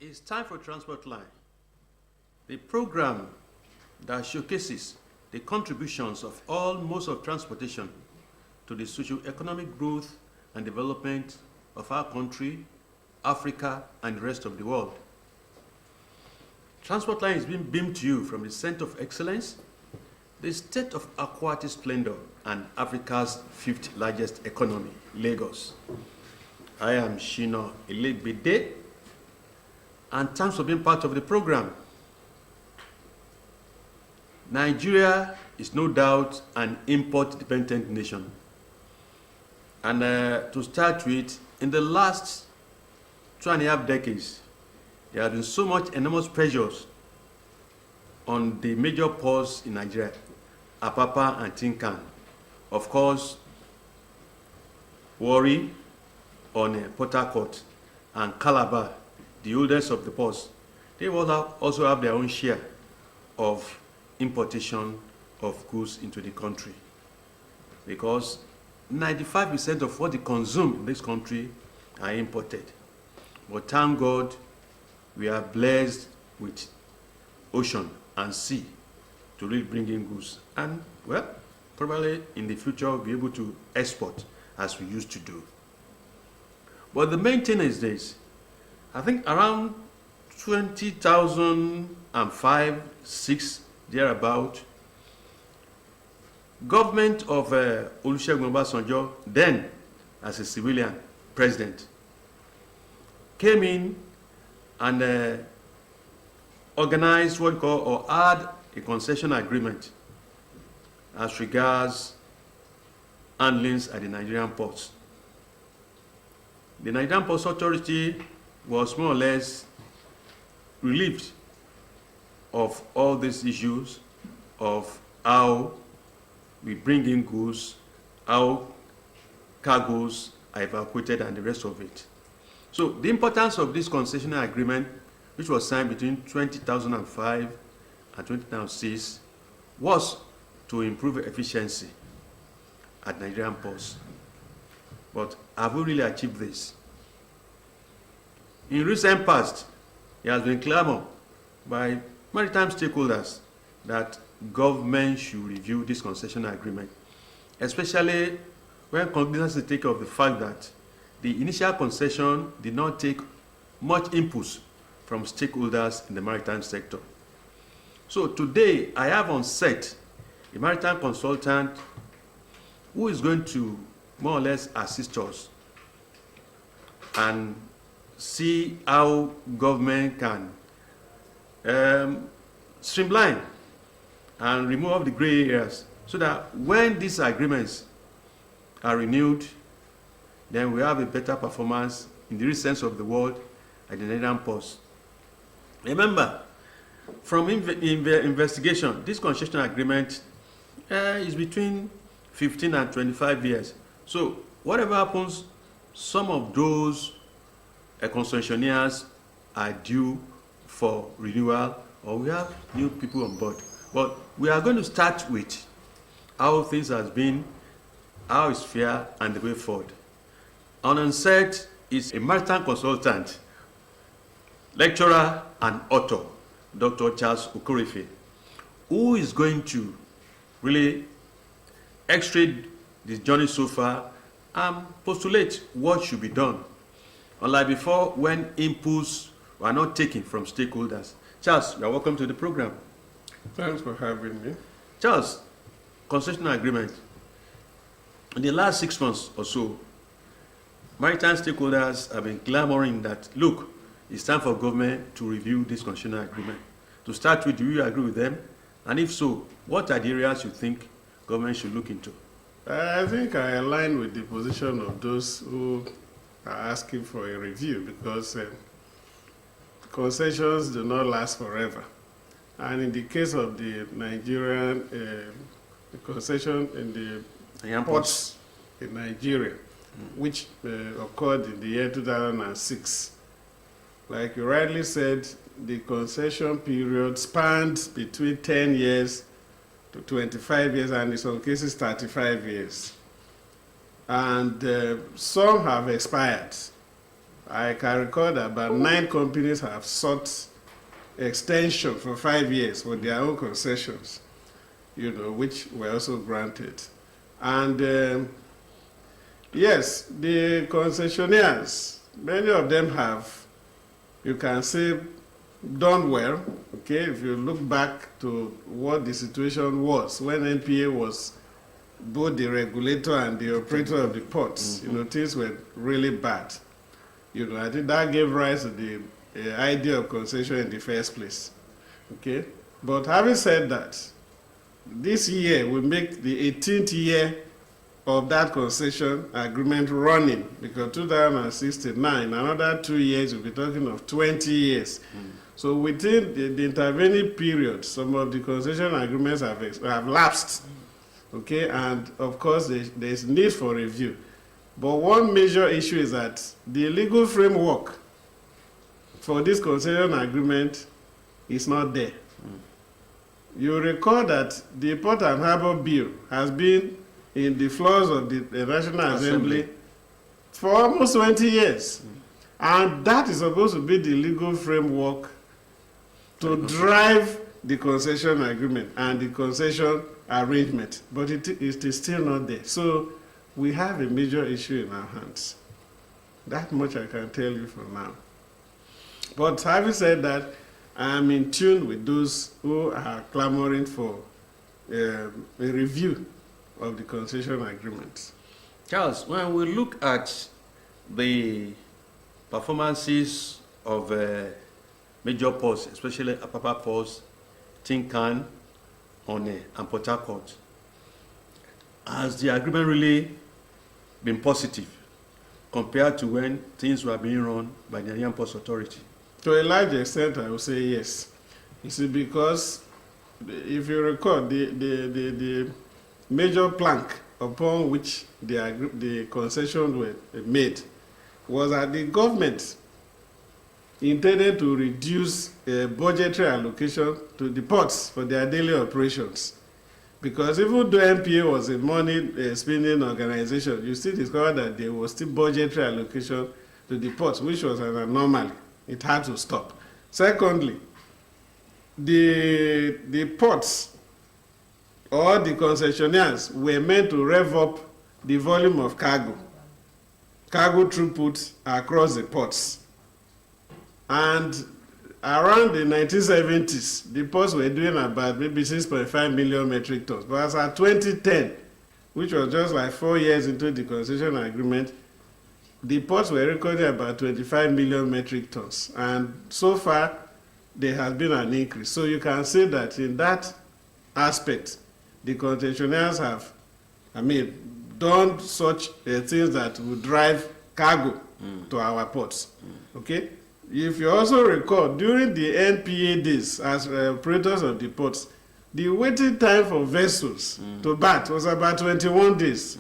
It's time for Transport Line, the program that showcases the contributions of all modes of transportation to the socio-economic growth and development of our country, Africa, and the rest of the world. Transport Line is being beamed to you from the Center of Excellence, the state of aquatic splendor, and Africa's fifth largest economy, Lagos. I am Shino Elegbede, and thanks for being part of the program. Nigeria is no doubt an import-dependent nation. And to start with, in the last 2.5 decades, there have been so much enormous pressures on the major ports in Nigeria, Apapa and Tinkan. Of course, Warri on Port Harcourt and Calabar, the oldest of the ports, they also have their own share of importation of goods into the country, because 95% of what they consume in this country are imported. But thank God, we are blessed with ocean and sea to really bring in goods. And, well, probably in the future we'll be able to export as we used to do. But the main thing is this. I think around 2005, 6, thereabout, government of Olusegun Obasanjo, then as a civilian president, came in and organized what we call, or had a concession agreement as regards handlings at the Nigerian ports. The Nigerian Ports Authority was more or less relieved of all these issues of how we bring in goods, how cargoes are evacuated, and the rest of it. So the importance of this concession agreement, which was signed between 2005 and 2006, was to improve efficiency at Nigerian ports. But have we really achieved this? In recent past, there has been clamor by maritime stakeholders that government should review this concession agreement, especially when cognizance is taken of the fact that the initial concession did not take much input from stakeholders in the maritime sector. So today, I have on set a maritime consultant who is going to more or less assist us and see how government can streamline and remove all the gray areas, so that when these agreements are renewed, then we have a better performance in the real sense of the word at the Nigerian ports. Remember, from investigation, this concession agreement is between 15 and 25 years. So whatever happens, some of those concessionaires are due for renewal, or we have new people on board. But we are going to start with how things has been, how it's fair, and the way forward. On set is a maritime consultant, lecturer, and author, Dr. Charles Okorefe, who is going to really x-ray this journey so far and postulate what should be done. Unlike before, when inputs were not taken from stakeholders. Charles, you are welcome to the program. Thanks for having me. Charles, concession agreement. In the last 6 months or so, maritime stakeholders have been clamoring that, look, it's time for government to review this concession agreement. To start with, do you agree with them? And if so, what are the areas you think government should look into? I think I align with the position of those who are asking for a review, because concessions do not last forever. And in the case of the Nigerian concession in the ports in Nigeria, which occurred in the year 2006, like you rightly said, the concession period spanned between 10 years to 25 years, and in some cases 35 years. And some have expired. I can recall that about 9 companies have sought extension for 5 years for their own concessions, which were also granted. And yes, the concessionaires, many of them have, you can say, done well. Okay, if you look back to what the situation was when NPA was both the regulator and the operator of the ports, things were really bad. I think that gave rise to the idea of concession in the first place. Okay, but having said that, this year will make the 18th year of that concession agreement running, because 2069, another 2 years, we'll be talking of 20 years. So within the intervening period, some of the concession agreements have lapsed. Okay, and of course there's need for review. But one major issue is that the legal framework for this concession agreement is not there. You recall that the Port and Harbour Bill has been in the floors of the National Assembly for almost 20 years. And that is supposed to be the legal framework to drive the concession agreement and the concession arrangement. But it is still not there. So we have a major issue in our hands. That much I can tell you for now. But having said that, I am in tune with those who are clamoring for a review of the concession agreement. Charles, when we look at the performances of major ports, especially Apapa ports, Tinkan, One, and Port Harcourt, has the agreement really been positive compared to when things were being run by the Nigerian Ports Authority? To a large extent, I would say yes. You see, because if you recall, the major plank upon which the concessions were made was that the government intended to reduce budgetary allocation to the ports for their daily operations. Because even though NPA was a money spending organization, you still discover that there was still budgetary allocation to the ports, which was an anomaly. It had to stop. Secondly, the ports or the concessionaires were meant to rev up the volume of cargo throughput across the ports. And around the 1970s, the ports were doing about maybe 6.5 million metric tons. But as at 2010, which was just like 4 years into the concession agreement, the ports were recording about 25 million metric tons. And so far, there has been an increase. So you can say that in that aspect, the concessionaires have, done such things that will drive cargo to our ports. Okay? If you also recall, during the NPA days, as operators of the ports, the waiting time for vessels to berth was about 21 days.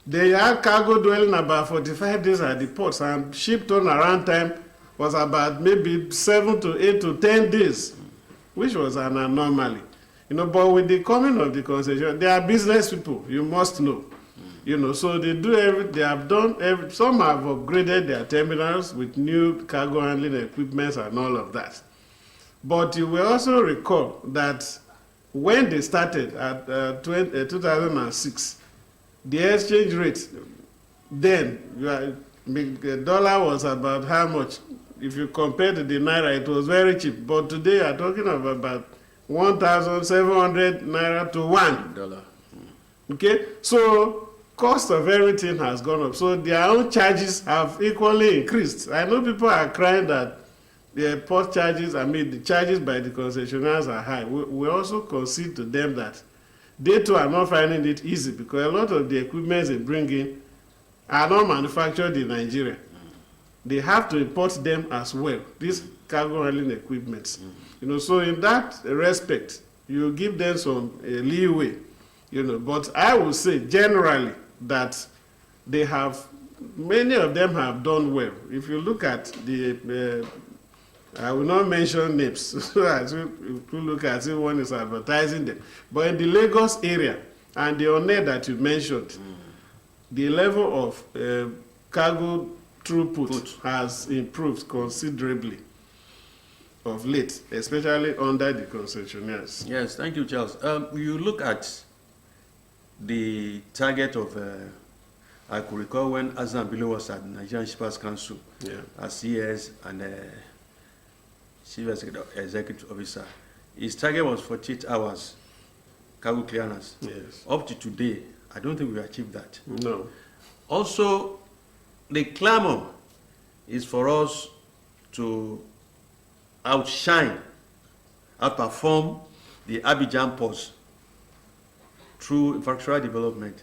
They had cargo dwelling about 45 days at the ports, and ship turnaround time was about maybe 7 to 8 to 10 days, which was an anomaly. But with the coming of the concession, they are business people, you must know. So they have done some have upgraded their terminals with new cargo handling equipment and all of that. But you will also recall that when they started at 2006, the exchange rate then, the dollar was about how much? If you compare to the naira, it was very cheap. But today, you are talking of about 1,700 naira to $1. Okay, so cost of everything has gone up. So their own charges have equally increased. I know people are crying that the port charges, the charges by the concessionaires are high. We also concede to them that they too are not finding it easy, because a lot of the equipment they bring in are not manufactured in Nigeria. They have to import them as well, these cargo handling equipment. So in that respect, you give them some leeway. But I would say generally that many of them have done well. If you look at I will not mention names, so as you look at it, one is advertising them. But in the Lagos area and the One that you mentioned, the level of cargo throughput has improved considerably of late, especially under the concessionaires. Yes, thank you, Charles. You look at the target of, I could recall when Azam Bilo was at Nigerian Shippers Council as CS and Chief Executive Officer. His target was 48 hours cargo clearance. Yes. Up to today, I don't think we achieved that. No. Also, the clamor is for us to outperform the Abidjan ports through infrastructural development,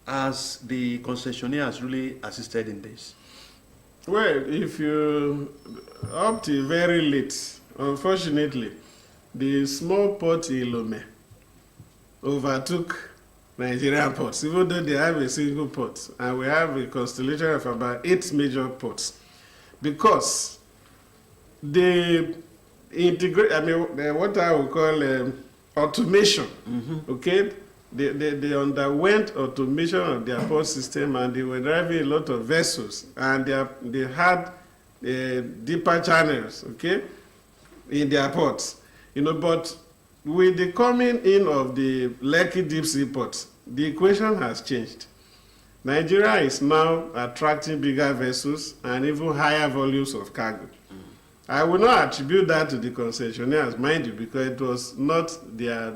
as the concessionaire has really assisted in this. Well, if you up till very late, unfortunately, the small port in Lome overtook Nigerian ports, even though they have a single port, and we have a constellation of about 8 major ports, because they integrate, what I would call automation, okay? They underwent automation of their port system, and they were driving a lot of vessels, and they had deeper channels, okay, in their ports. But with the coming in of the Lekki deep sea port, the equation has changed. Nigeria is now attracting bigger vessels and even higher volumes of cargo. I will not attribute that to the concessionaires, mind you, because it was not their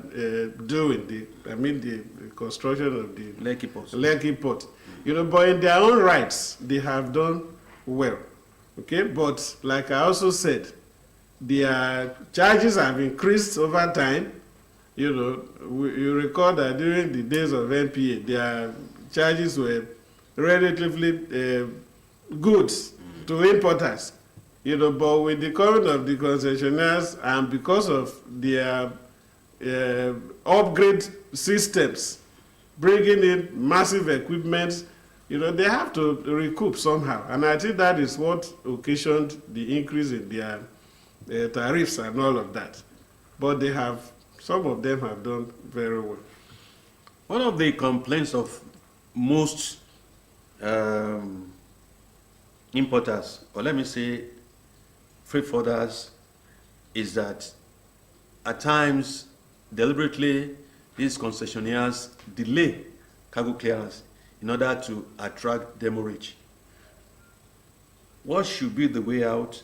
doing, the construction of the Lekki port. But in their own rights, they have done well. Okay, but like I also said, their charges have increased over time. You recall that during the days of NPA, their charges were relatively good to importers. But with the coming of the concessionaires and because of their upgrade systems, bringing in massive equipment, they have to recoup somehow. And I think that is what occasioned the increase in their tariffs and all of that. But some of them have done very well. One of the complaints of most importers, or let me say freight forwarders, is that at times, deliberately, these concessionaires delay cargo clearance in order to attract demurrage. What should be the way out?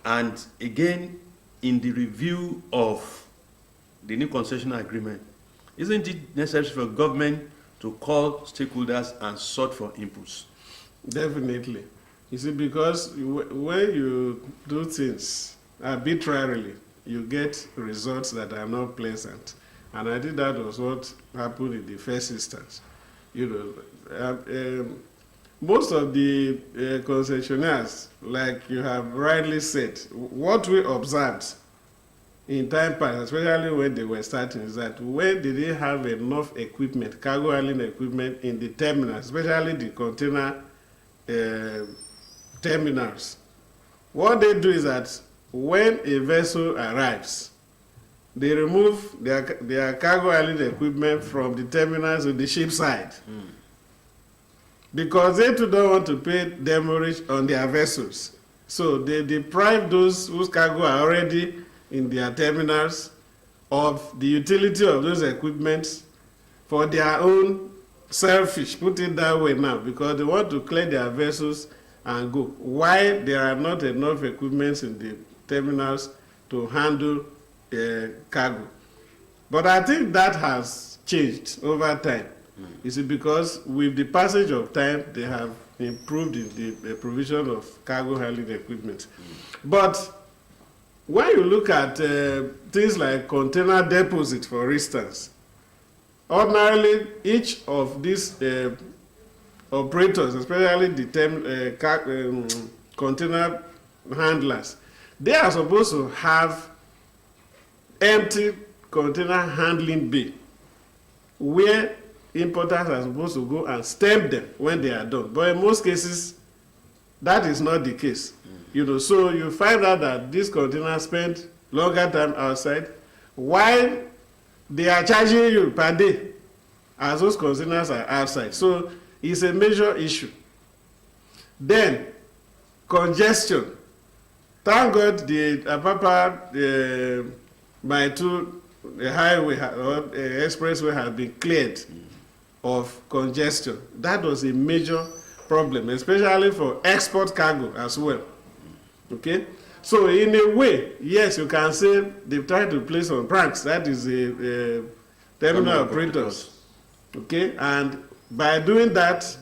And again, in the review of the new concession agreement, isn't it necessary for government to call stakeholders and sort for inputs? Definitely. You see, because when you do things arbitrarily, you get results that are not pleasant. And I think that was what happened in the first instance. Most of the concessionaires, like you have rightly said, what we observed in time past, especially when they were starting, is that when they didn't have enough equipment, cargo handling equipment in the terminals, especially the container terminals, what they do is that when a vessel arrives, they remove their cargo handling equipment from the terminals to the ship side. Because they too don't want to pay demurrage on their vessels. So they deprive those whose cargo are already in their terminals of the utility of those equipments for their own selfish, put it that way now, because they want to clear their vessels and go. Why there are not enough equipment in the terminals to handle cargo. But I think that has changed over time. You see, because with the passage of time, they have improved in the provision of cargo handling equipment. But when you look at things like container deposit, for instance, ordinarily each of these operators, especially the container handlers, they are supposed to have empty container handling bay where importers are supposed to go and stamp them when they are done. But in most cases, that is not the case. So you find out that these containers spend longer time outside while they are charging you per day as those containers are outside. So it's a major issue. Then, congestion. Thank God the Apapa, Maitu, the highway or expressway had been cleared of congestion. That was a major problem, especially for export cargo as well. Okay? So in a way, yes, you can say they've tried to play some pranks. That is a terminal operators. Okay? And by doing that,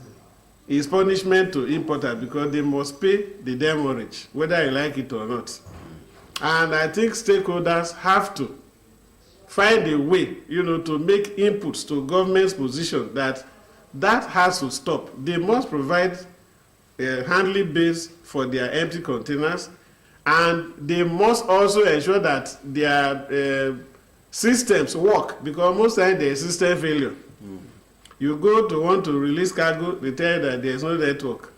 is punishment to importer because they must pay the demurrage, whether you like it or not. And I think stakeholders have to find a way, to make inputs to government's position that has to stop. They must provide a handling base for their empty containers, and they must also ensure that their systems work, because most times there is system failure. You go to want to release cargo, they tell you that there is no network.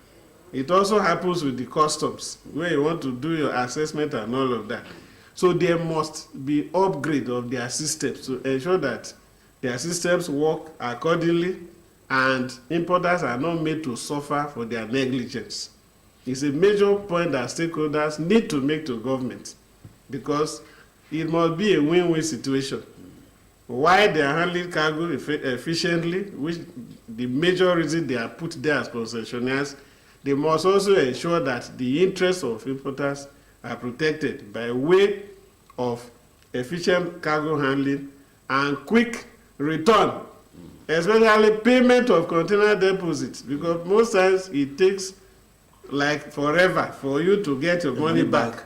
It also happens with the customs, where you want to do your assessment and all of that. So there must be upgrade of their systems to ensure that their systems work accordingly and importers are not made to suffer for their negligence. It's a major point that stakeholders need to make to government, because it must be a win-win situation. Why they are handling cargo efficiently, which the major reason they are put there as concessionaires, they must also ensure that the interests of importers are protected by way of efficient cargo handling and quick return, especially payment of container deposits, because most times it takes like forever for you to get your money back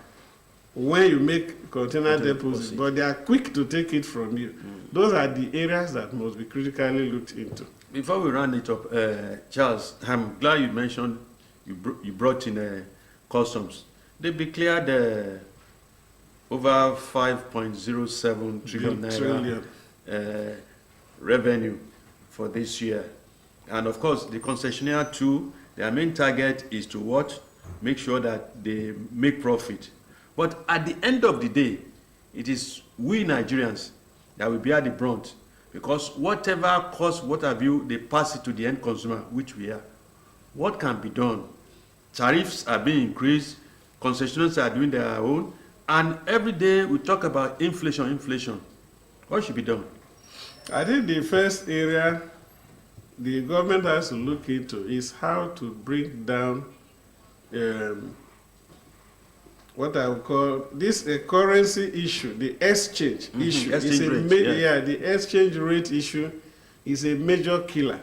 when you make container deposits, but they are quick to take it from you. Those are the areas that must be critically looked into. Before we round it up, Charles, I'm glad you mentioned you brought in customs. They declared over 5.07 trillion naira revenue for this year. And of course, the concessionaire too, their main target is to what? Make sure that they make profit. But at the end of the day, it is we Nigerians that will bear the brunt, because whatever cost, what have you, they pass it to the end consumer, which we are. What can be done? Tariffs are being increased, concessionaires are doing their own, and every day we talk about inflation. What should be done? I think the first area the government has to look into is how to bring down what I would call this a currency issue, the exchange issue. The exchange rate issue is a major killer.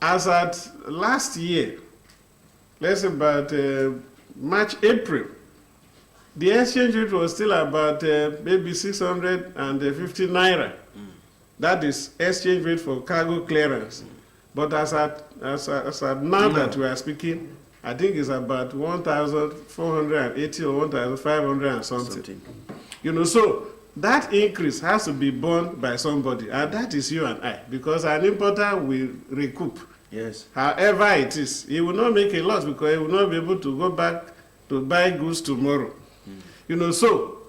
As at last year, let's say about March, April, the exchange rate was still about maybe 650 naira. That is exchange rate for cargo clearance. But as at now that we are speaking, I think it's about 1,480 or 1,500 and something. So that increase has to be borne by somebody, and that is you and I, because an importer will recoup. Yes. However it is, he will not make a loss because he will not be able to go back to buy goods tomorrow. So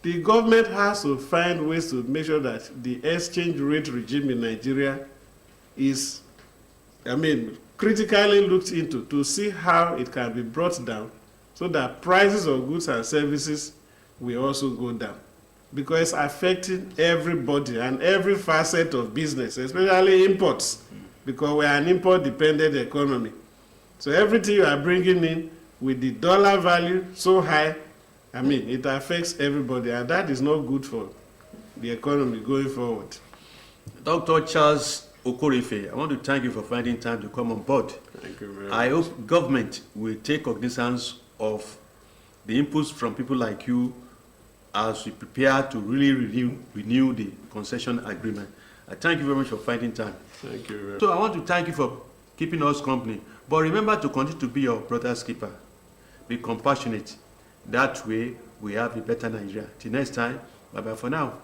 the government has to find ways to make sure that the exchange rate regime in Nigeria is, critically looked into to see how it can be brought down so that prices of goods and services will also go down, because it's affecting everybody and every facet of business, especially imports, because we are an import-dependent economy. So everything you are bringing in with the dollar value so high, it affects everybody, and that is not good for the economy going forward. Dr. Charles Okorife, I want to thank you for finding time to come on board. Thank you very much. I hope government will take cognizance of the inputs from people like you as we prepare to really renew the concession agreement. I thank you very much for finding time. Thank you very much. So I want to thank you for keeping us company. But remember to continue to be your brother's keeper. Be compassionate. That way we have a better Nigeria. Till next time, bye-bye for now.